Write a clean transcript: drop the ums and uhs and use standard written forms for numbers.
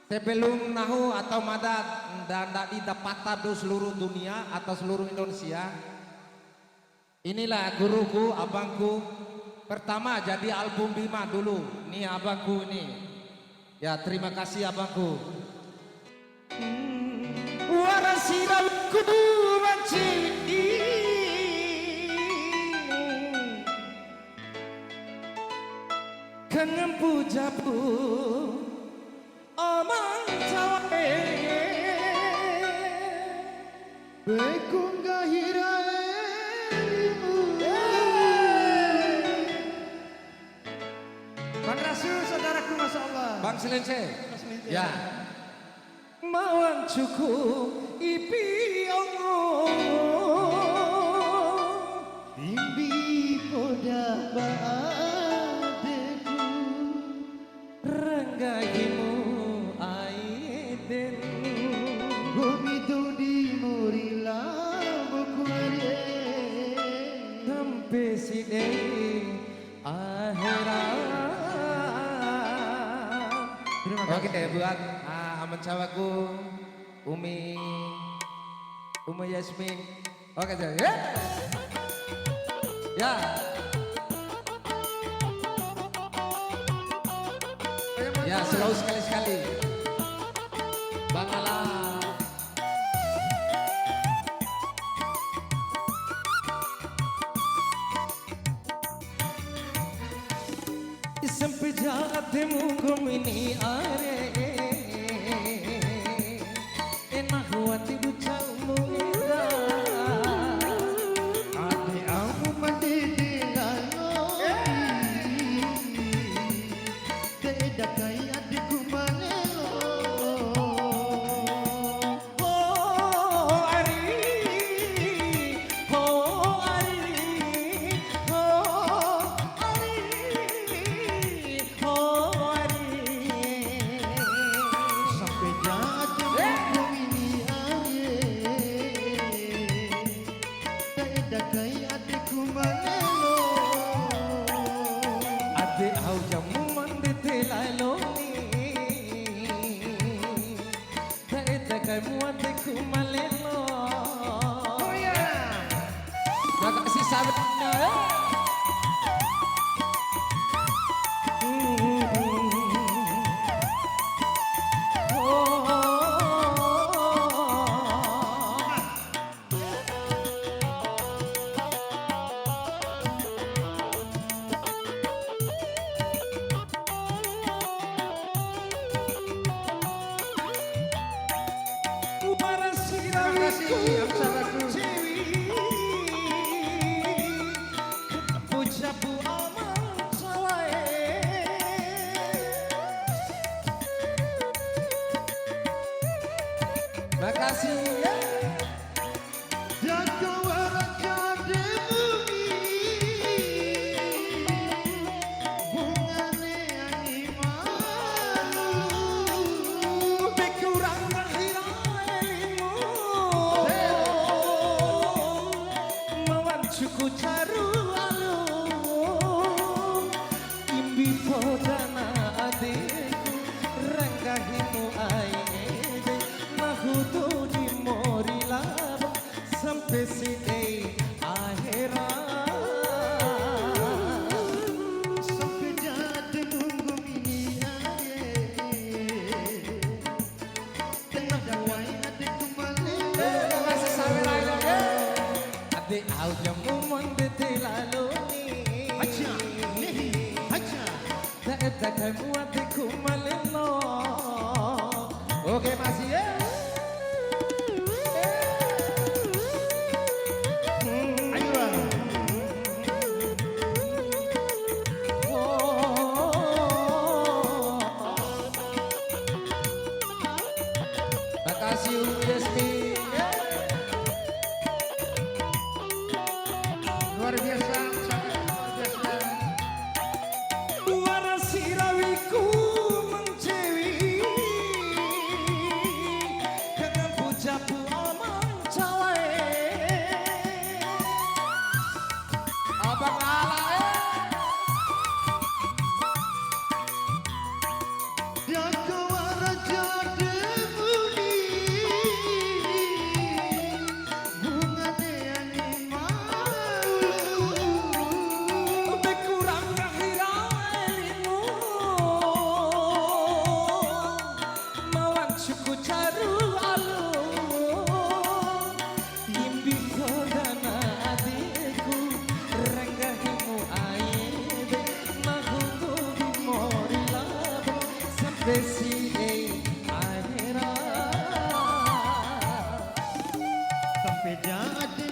Sebelum nahu atau madat dan tadi dapat di seluruh dunia atau seluruh Indonesia. Inilah guruku, abangku. Pertama jadi album Bima dulu. Nih abangku ini. Ya terima kasih abangku. Warasiranku menciri kangen pujapu omang cawe bekung gahiraelimu. Bang Rasul, saudaraku, Masya Allah. Bang Selense. Ya. Mawan cukup ipi ongo Imbi poda baadeku renggahimu aiden Gomitu di murila bukuare sampai sini akhirat. Oke buat aman cawaku Umi Yasmin. Oke ya. Ya. Ya slow sekali-sekali. Bang Ala. Sampai jatemu komini are enak hati bucau muda ate aku mendidikanmu tidak kaya adikku manelo. oh ari Sampai jatuh ini tidak kaya adikku manelo. Adik au jamu mandi telaloni tak kamu adikku malelo. Oh ya. Terima kasih sahabatnya. Terima kasih, sahabatku. Pujapu aman cawae. Makasih ya. Jaga waraja demi bungane animalu Bekurang mahiraelimu mawan cuku caru alu imbi podana adikku renggahimu aide mahutu di morilab sampai sini akhirat. sampai jatuh nunggu ini aye tengah dawai adikku malele. Masih sampai lagi adik au jamu monde telaloni Haja nehi haja tak kamu adikku malelo. Oke masih ya. ayo bang. Makasih Yasmin. Luar biasa, sangat luar biasa. Warasirawiku mencewi dengan pujapu omang cawae. Abang Ala Jaga waraja suku caru alu imbi kodana adikku renggahimu aide mahuku bimori labo sampai si akhirat sampai jadi